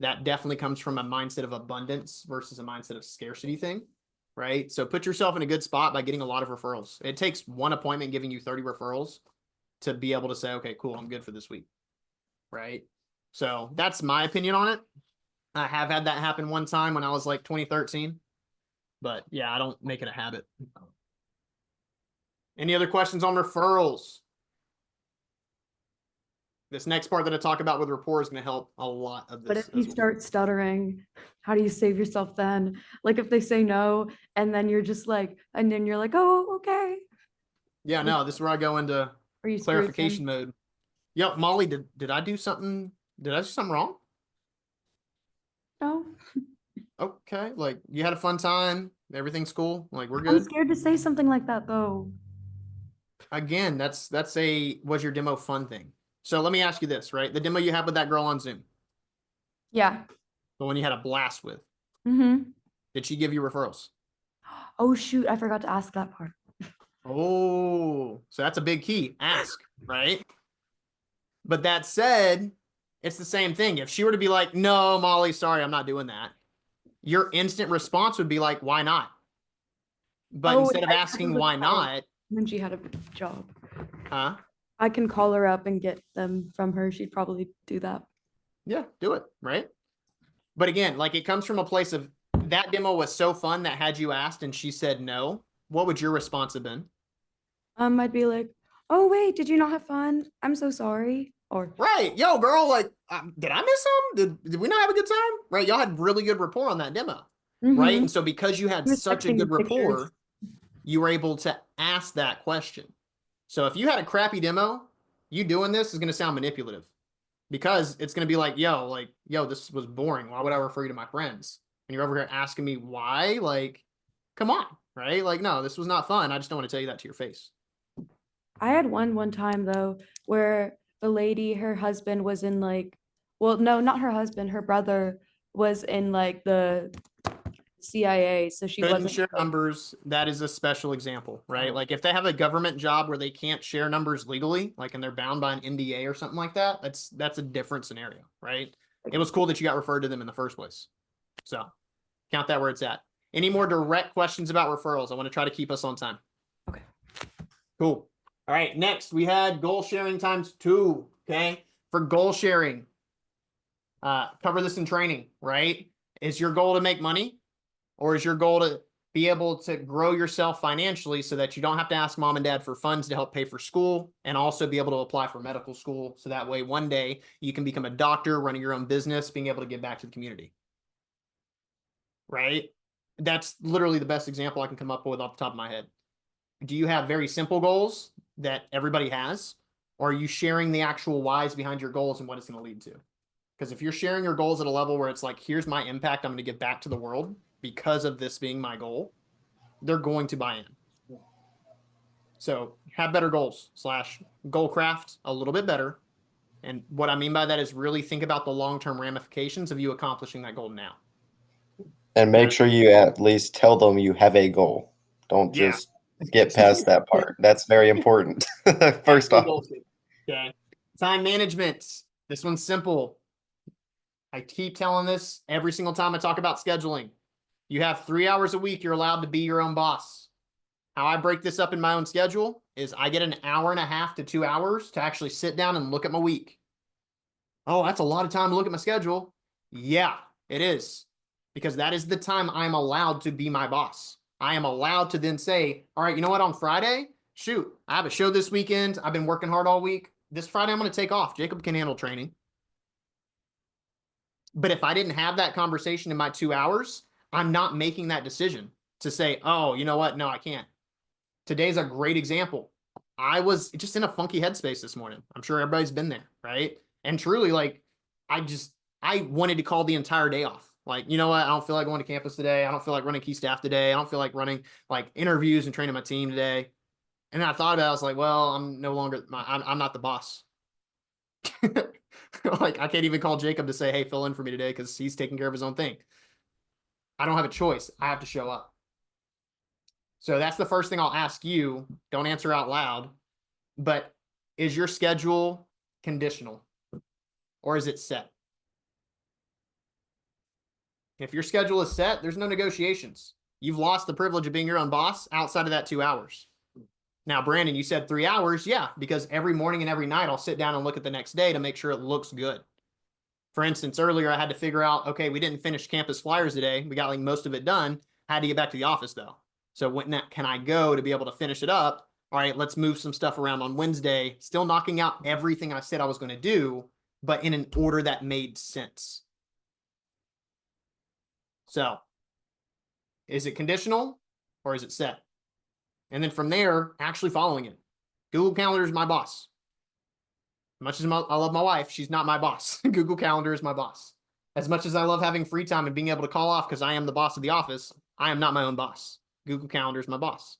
That definitely comes from a mindset of abundance versus a mindset of scarcity thing, right? So put yourself in a good spot by getting a lot of referrals. It takes one appointment giving you 30 referrals to be able to say, okay, cool, I'm good for this week, right? So that's my opinion on it. I have had that happen one time when I was like 2013, but yeah, I don't make it a habit. Any other questions on referrals? This next part that I talk about with rapport is going to help a lot of this. But if you start stuttering, how do you save yourself then? Like if they say no, and then you're just like, and then you're like, oh, okay. Yeah, no, this is where I go into Are you clarification mode. Yep, Molly, did I do something? Did I do something wrong? No, Okay, like you had a fun time, everything's cool, like we're I'm good. scared to say something like that though. Again, that's a was your demo fun thing. So let me ask you this, right? The demo you had with that girl on Zoom, Yeah. the one you had a blast with, Mm-hmm. did she give you referrals? Oh shoot, I forgot to ask that part. Oh, so that's a big key. Ask, right? But that said, it's the same thing. If she were to be like, no, Molly, sorry, I'm not doing that, your instant response would be like, why not? But instead of asking why not, When she had a job, huh? I can call her up and get them from her. She'd probably do that. Yeah, do it, right? But again, like it comes from a place of that demo was so fun that had you asked and she said no, what would your response have been? I'd be like, oh wait, did you not have fun? I'm so sorry. Or Right, yo, girl, like, did I miss some? Did we not have a good time? Right, y'all had really good rapport on that demo, right? And so because you had He was such a texting me good rapport, pictures. you were able to ask that question. So if you had a crappy demo, you doing this is going to sound manipulative because it's going to be like, yo, this was boring. Why would I refer you to my friends? And you're over here asking me why? Like, come on, right? Like, no, this was not fun. I just don't want to tell you that to your face. I had one time though where the lady, her husband was in like, well, no, not her husband, her brother was in like the CIA, so she Couldn't wasn't. share numbers. That is a special example, right? Like if they have a government job where they can't share numbers legally, like and they're bound by an NDA or something like that, that's a different scenario, right? It was cool that you got referred to them in the first place. So count that where it's at. Any more direct questions about referrals? I want to try to keep us on time. Okay. Cool. All right. Next, we had goal sharing ×2. Okay. For goal sharing, cover this in training, right? Is your goal to make money? Or is your goal to be able to grow yourself financially so that you don't have to ask mom and dad for funds to help pay for school and also be able to apply for medical school? So that way, one day you can become a doctor, running your own business, being able to give back to the community. Right? That's literally the best example I can come up with off the top of my head. Do you have very simple goals that everybody has? Or are you sharing the actual whys behind your goals and what it's going to lead to? Because if you're sharing your goals at a level where it's like, here's my impact I'm going to give back to the world because of this being my goal, they're going to buy in. So have better goals / goal craft a little bit better. And what I mean by that is really think about the long-term ramifications of you accomplishing that goal now. And make sure you at least tell them you have a goal. Don't Yeah. just get past that part. That's very important. First off. Okay. Time management. This one's simple. I keep telling this every single time I talk about scheduling. You have 3 hours a week. You're allowed to be your own boss. How I break this up in my own schedule is I get an hour and a half to 2 hours to actually sit down and look at my week. Oh, that's a lot of time to look at my schedule. Yeah, it is. Because that is the time I'm allowed to be my boss. I am allowed to then say, all right, you know what, on Friday, shoot, I have a show this weekend. I've been working hard all week. This Friday, I'm going to take off. Jacob can handle training. But if I didn't have that conversation in my 2 hours, I'm not making that decision to say, oh, you know what? No, I can't. Today's a great example. I was just in a funky headspace this morning. I'm sure everybody's been there, right? And truly, like, I I wanted to call the entire day off. Like, you know what? I don't feel like going to campus today. I don't feel like running key staff today. I don't feel like running like interviews and training my team today. And then I thought about it. I was like, well, I'm no longer, I'm not the boss. Like, I can't even call Jacob to say, hey, fill in for me today because he's taking care of his own thing. I don't have a choice. I have to show up. So that's the first thing I'll ask you. Don't answer out loud. But is your schedule conditional or is it set? If your schedule is set, there's no negotiations. You've lost the privilege of being your own boss outside of that 2 hours. Now, Brandon, you said 3 hours. Yeah, because every morning and every night I'll sit down and look at the next day to make sure it looks good. For instance, earlier I had to figure out, okay, we didn't finish campus flyers today. We got like most of it done. Had to get back to the office though. So when can I go to be able to finish it up? All right, let's move some stuff around on Wednesday. Still knocking out everything I said I was going to do, but in an order that made sense. So is it conditional or is it set? And then from there, actually following it. Google Calendar is my boss. As much as I love my wife, she's not my boss. Google Calendar is my boss. As much as I love having free time and being able to call off because I am the boss of the office, I am not my own boss. Google Calendar is my boss.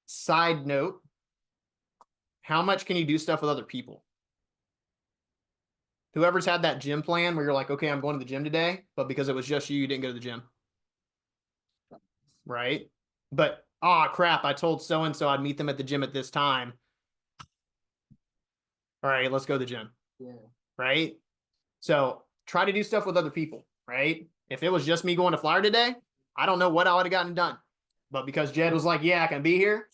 Side note, how much can you do stuff with other people? Whoever's had that gym plan where you're like, okay, I'm going to the gym today, but because it was just you, you didn't go to the gym. Right? But, oh crap, I told so-and-so I'd meet them at the gym at this time. All right, let's go to the gym. Yeah. Right? So try to do stuff with other people, right? If it was just me going to flyer today, I don't know what I would have gotten done. But because Jed was like, yeah, I can be here.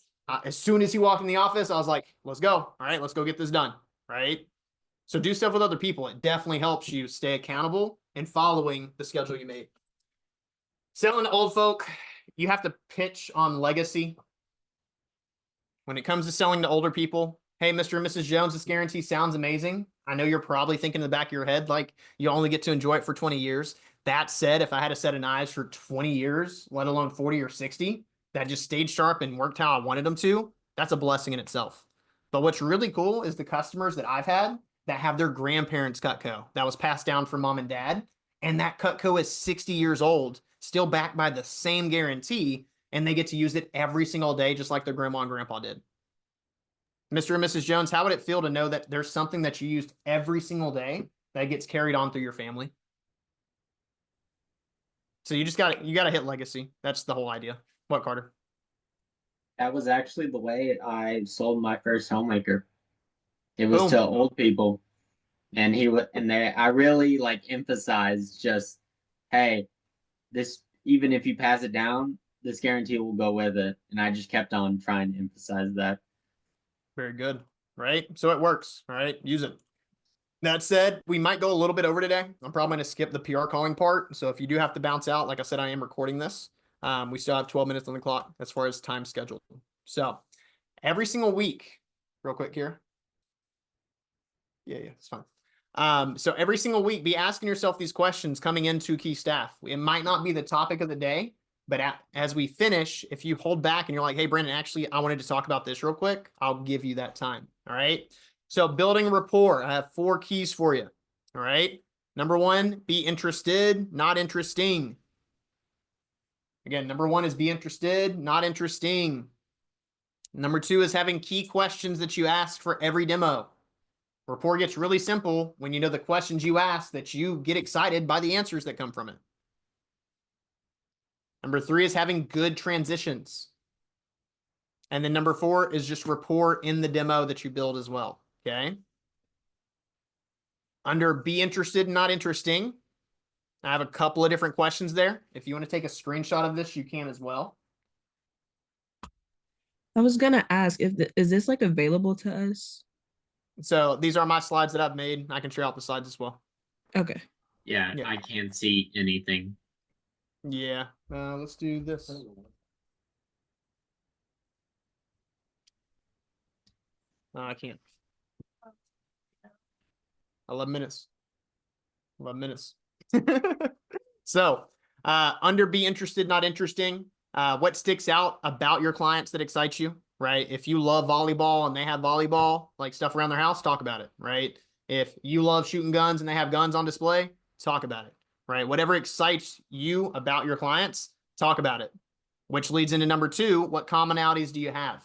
As soon as he walked in the office, I was like, let's go. All right, let's go get this done. Right? So do stuff with other people. It definitely helps you stay accountable and following the schedule you made. Selling to old folk, you have to pitch on legacy. When it comes to selling to older people, hey, Mr. and Mrs. Jones, this guarantee sounds amazing. I know you're probably thinking in the back of your head, like you only get to enjoy it for 20 years. That said, if I had a set of knives for 20 years, let alone 40 or 60, that just stayed sharp and worked how I wanted them to, that's a blessing in itself. But what's really cool is the customers that I've had that have their grandparents' Cutco that was passed down from mom and dad. And that Cutco is 60 years old, still backed by the same guarantee, and they get to use it every single day, just like their grandma and grandpa did. Mr. and Mrs. Jones, how would it feel to know that there's something that you used every single day that gets carried on through your family? So you gotta hit legacy. That's the whole idea. What, Carter? That was actually the way I sold my first homemaker. It was Boom. to old people, and I really like emphasized just, hey, this, even if you pass it down, this guarantee will go with it. And I just kept on trying to emphasize that. Very good. Right? So it works. All right. Use it. That said, we might go a little bit over today. I'm probably going to skip the PR calling part. So if you do have to bounce out, like I said, I am recording this. We still have 12 minutes on the clock as far as time scheduled. So every single week, real quick here. Yeah, it's fine. So every single week, be asking yourself these questions coming into key staff. It might not be the topic of the day, but as we finish, if you hold back and you're like, hey, Brandon, actually, I wanted to talk about this real quick, I'll give you that time. All right. So building rapport, I have 4 keys for you. All right. Number 1, be interested, not interesting. Again, number 1 is be interested, not interesting. Number 2 is having key questions that you ask for every demo. Rapport gets really simple when you know the questions you ask that you get excited by the answers that come from it. Number 3 is having good transitions. And then number 4 is just rapport in the demo that you build as well. Okay. Under be interested, not interesting, I have a couple of different questions there. If you want to take a screenshot of this, you can as well. I was gonna ask is this like available to us? So these are my slides that I've made. I can share out the slides as well. Okay. Yeah, Yeah. I can't see anything. Yeah. Let's do this. I can't. 11 minutes. 11 minutes. So, under be interested, not interesting, what sticks out about your clients that excites you? right? If you love volleyball and they have volleyball, like stuff around their house, talk about it, right? If you love shooting guns and they have guns on display, talk about it, right? Whatever excites you about your clients, talk about it. Which leads into number 2, what commonalities do you have,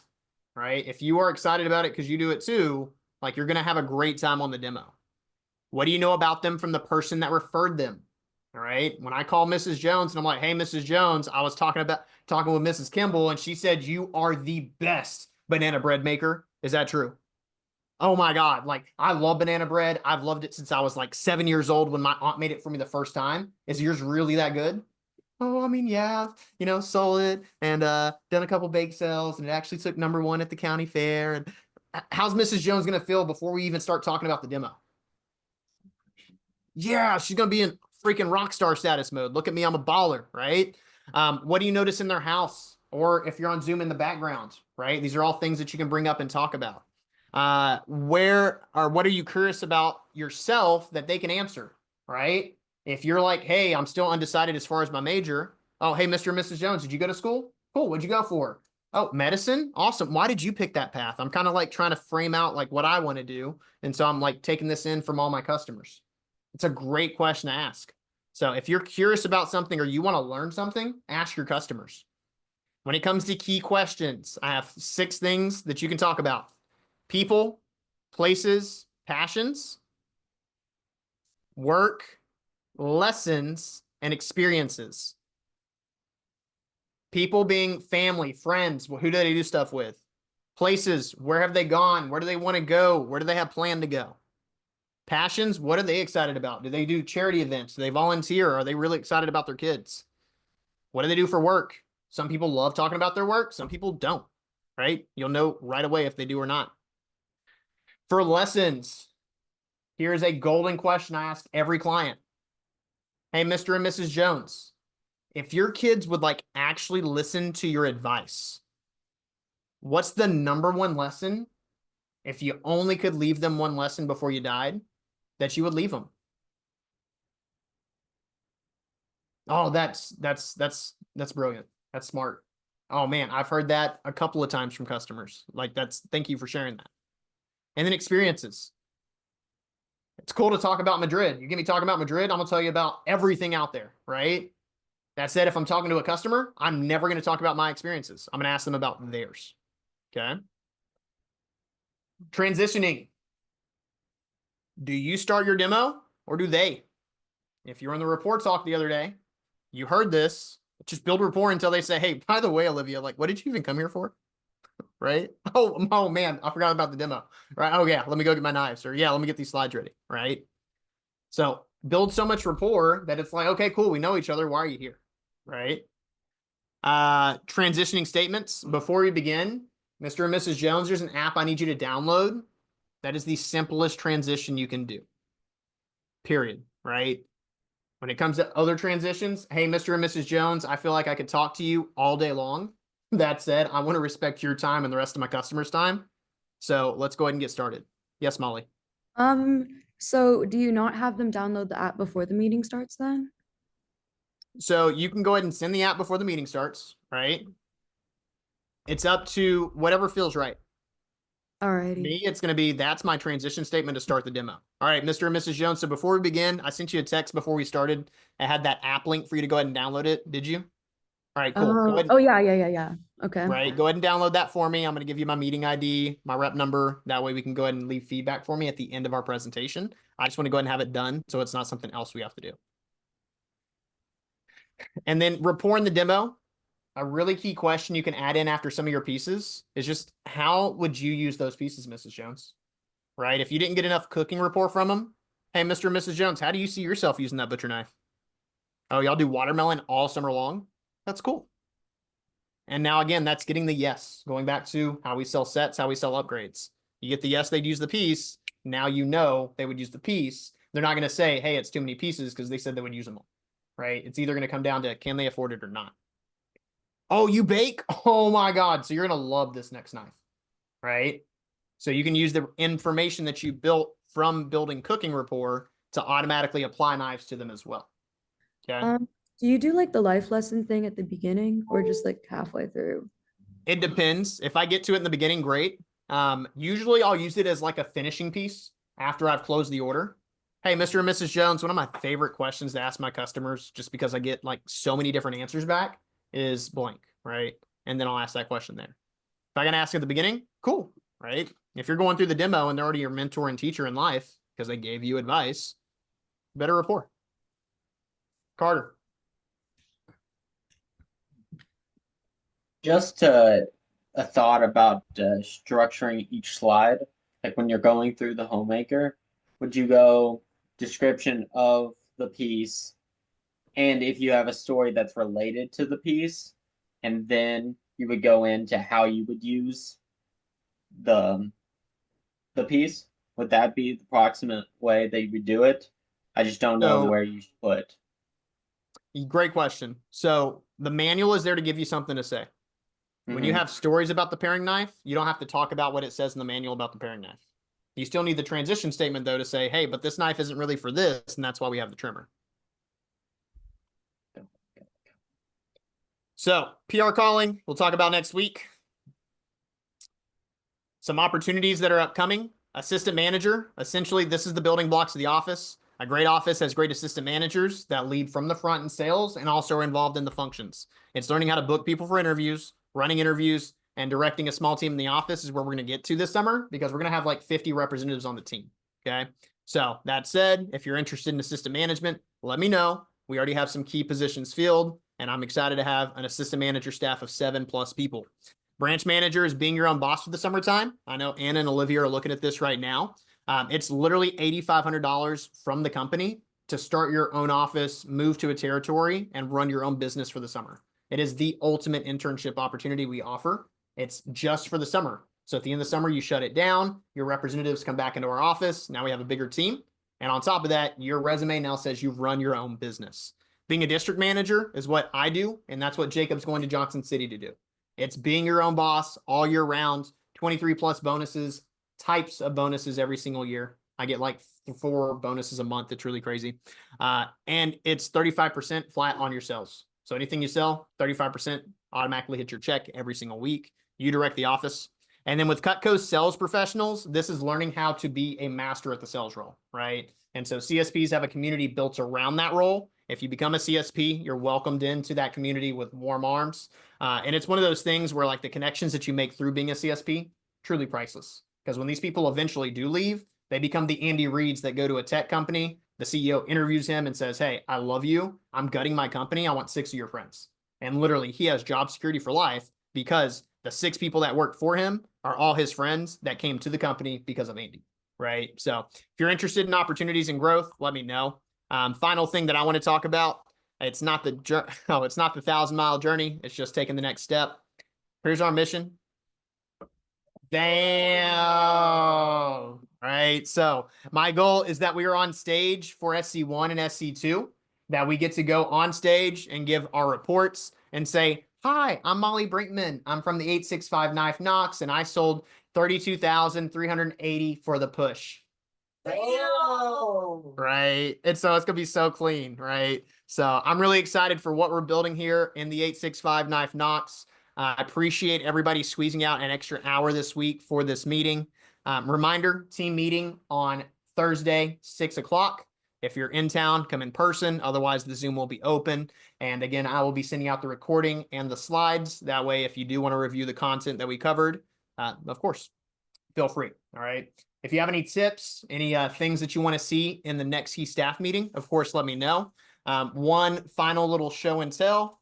right? If you are excited about it because you do it too, like you're going to have a great time on the demo. What do you know about them from the person that referred them? All right. When I call Mrs. Jones and I'm like, hey, Mrs. Jones, I was talking with Mrs. Kimball and she said, you are the best banana bread maker. Is that true? Oh my God. Like I love banana bread. I've loved it since I was like 7 years old when my aunt made it for me the first time. Is yours really that good? Oh, I mean, yeah, sold it and done a couple bake sales and it actually took #1 at the county fair. And how's Mrs. Jones going to feel before we even start talking about the demo? Yeah, she's going to be in freaking rock star status mode. Look at me, I'm a baller, right? What do you notice in their house? Or if you're on Zoom in the background, right? These are all things that you can bring up and talk about. What are you curious about yourself that they can answer, right? If you're like, hey, I'm still undecided as far as my major. Oh, hey, Mr. and Mrs. Jones, did you go to school? Cool, what'd you go for? Oh, medicine? Awesome. Why did you pick that path? I'm kind of like trying to frame out like what I want to do. And so I'm like taking this in from all my customers. It's a great question to ask. So if you're curious about something or you want to learn something, ask your customers. When it comes to key questions, I have 6 things that you can talk about. People, places, passions, work, lessons, and experiences. People being family, friends, who do they do stuff with? Places, where have they gone? Where do they want to go? Where do they have planned to go? Passions, what are they excited about? Do they do charity events? Do they volunteer? Are they really excited about their kids? What do they do for work? Some people love talking about their work. Some people don't, right? You'll know right away if they do or not. For lessons, here's a golden question I ask every client. Hey, Mr. and Mrs. Jones, if your kids would like actually listen to your advice, what's the #1 lesson if you only could leave them one lesson before you died that you would leave them? Oh, that's brilliant. That's smart. Oh man, I've heard that a couple of times from customers. Like thank you for sharing that. And then experiences. It's cool to talk about Madrid. You get me talking about Madrid, I'm gonna tell you about everything out there, right? That said, if I'm talking to a customer, I'm never gonna talk about my experiences. I'm gonna ask them about theirs. Okay. Transitioning. Do you start your demo or do they? If you're on the report talk the other day, you heard this, just build rapport until they say, hey, by the way, Olivia, like, what did you even come here for? Right? Oh man, I forgot about the demo, right? Oh yeah, let me go get my knives, or yeah, let me get these slides ready, right? So build so much rapport that it's like, okay, cool, we know each other. Why are you here? Right? Transitioning statements. Before we begin, Mr. and Mrs. Jones, there's an app I need you to download. That is the simplest transition you can do. Period. Right? When it comes to other transitions, hey, Mr. and Mrs. Jones, I feel like I could talk to you all day long. That said, I want to respect your time and the rest of my customers' time. So let's go ahead and get started. Yes, Molly. So do you not have them download the app before the meeting starts then? So you can go ahead and send the app before the meeting starts, right? It's up to whatever feels right. Alrighty. Me, it's going to be, that's my transition statement to start the demo. All right, Mr. and Mrs. Jones. So before we begin, I sent you a text before we started. I had that app link for you to go ahead and download it. Did you? All right, cool. Go ahead. Oh yeah. Okay. Right. Go ahead and download that for me. I'm going to give you my meeting ID, my rep number. That way we can go ahead and leave feedback for me at the end of our presentation. I just want to go ahead and have it done so it's not something else we have to do. And then rapport in the demo. A really key question you can add in after some of your pieces is just how would you use those pieces, Mrs. Jones? Right? If you didn't get enough cooking rapport from them, hey, Mr. and Mrs. Jones, how do you see yourself using that butcher knife? Oh, y'all do watermelon all summer long? That's cool. And now, again, that's getting the yes. Going back to how we sell sets, how we sell upgrades. You get the yes, they'd use the piece. Now you know they would use the piece. They're not going to say, hey, it's too many pieces because they said they would use them all. Right? It's either going to come down to can they afford it or not. Oh, you bake? Oh my God. So you're going to love this next knife, right? So you can use the information that you built from building cooking rapport to automatically apply knives to them as well. Okay. Do you do like the life lesson thing at the beginning or just like halfway through? It depends. If I get to it in the beginning, great. Usually I'll use it as like a finishing piece after I've closed the order. Hey, Mr. and Mrs. Jones, one of my favorite questions to ask my customers, just because I get like so many different answers back, is blank, right? And then I'll ask that question there. If I can ask at the beginning, cool, right? If you're going through the demo and they're already your mentor and teacher in life because they gave you advice, better rapport. Carter. Just a thought about structuring each slide. Like when you're going through the homemaker, would you go description of the piece, and if you have a story that's related to the piece, and then you would go into how you would use the piece? Would that be the approximate way that you would do it? I just don't know So- where you should put. Great question. So the manual is there to give you something to say. When you Mhm. have stories about the paring knife, you don't have to talk about what it says in the manual about the paring knife. You still need the transition statement though to say, hey, but this knife isn't really for this, and that's why we have the trimmer. So PR calling, we'll talk about next week. Some opportunities that are upcoming. Assistant manager, essentially this is the building blocks of the office. A great office has great assistant managers that lead from the front in sales and also are involved in the functions. It's learning how to book people for interviews, running interviews, and directing a small team in the office is where we're going to get to this summer, because we're going to have like 50 representatives on the team. Okay. So that said, if you're interested in assistant management, let me know. We already have some key positions filled, and I'm excited to have an assistant manager staff of 7+ people. Branch manager is being your own boss for the summertime. I know Anna and Olivia are looking at this right now. It's literally $8,500 from the company to start your own office, move to a territory, and run your own business for the summer. It is the ultimate internship opportunity we offer. It's just for the summer. So at the end of the summer, you shut it down. Your representatives come back into our office. Now we have a bigger team. And on top of that, your resume now says you've run your own business. Being a district manager is what I do, and that's what Jacob's going to Johnson City to do. It's being your own boss all year round, 23+ bonuses, types of bonuses every single year. I get like 4 bonuses a month. It's really crazy. And it's 35% flat on your sales. So anything you sell, 35% automatically hit your check every single week. You direct the office. And then with Cutco's sales professionals, this is learning how to be a master at the sales role, right? And so CSPs have a community built around that role. If you become a CSP, you're welcomed into that community with warm arms. And it's one of those things where like the connections that you make through being a CSP, truly priceless. Because when these people eventually do leave, they become the Andy Reeds that go to a tech company. The CEO interviews him and says, hey, I love you. I'm gutting my company. I want 6 of your friends. And literally he has job security for life because the 6 people that work for him are all his friends that came to the company because of Andy, right? So if you're interested in opportunities and growth, let me know. Final thing that I want to talk about, it's not the 1,000-mile journey. It's just taking the next step. Here's our mission. Damn. All right. So my goal is that we are on stage for SC1 and SC2, that we get to go on stage and give our reports and say, hi, I'm Molly Brinkman. I'm from the 865 Knife Knox, and I sold 32,380 for the push. Damn. Right. And so it's going to be so clean. Right. So I'm really excited for what we're building here in the 865 Knife Knox. I appreciate everybody squeezing out an extra hour this week for this meeting. Reminder, team meeting on Thursday, 6 o'clock. If you're in town, come in person. Otherwise, the Zoom will be open. And again, I will be sending out the recording and the slides. That way, if you do want to review the content that we covered, of course, feel free. All right. If you have any tips, any things that you want to see in the next key staff meeting, of course, let me know. One final little show and tell.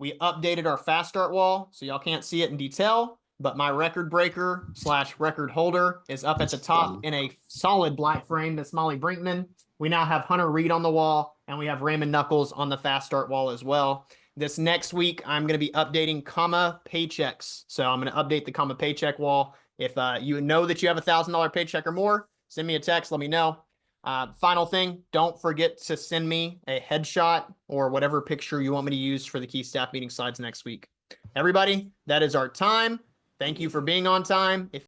We updated our fast start wall, so y'all can't see it in detail, but my record breaker / record holder is up at the top in a solid black frame. That's Molly Brinkman. We now have Hunter Reed on the wall, and we have Raymond Knuckles on the fast start wall as well. This next week, I'm going to be updating comma paychecks. So I'm going to update the comma paycheck wall. If you know that you have $1,000 paycheck or more, send me a text, let me know. Final thing, don't forget to send me a headshot or whatever picture you want me to use for the key staff meeting slides next week. Everybody, that is our time. Thank you for being on time. If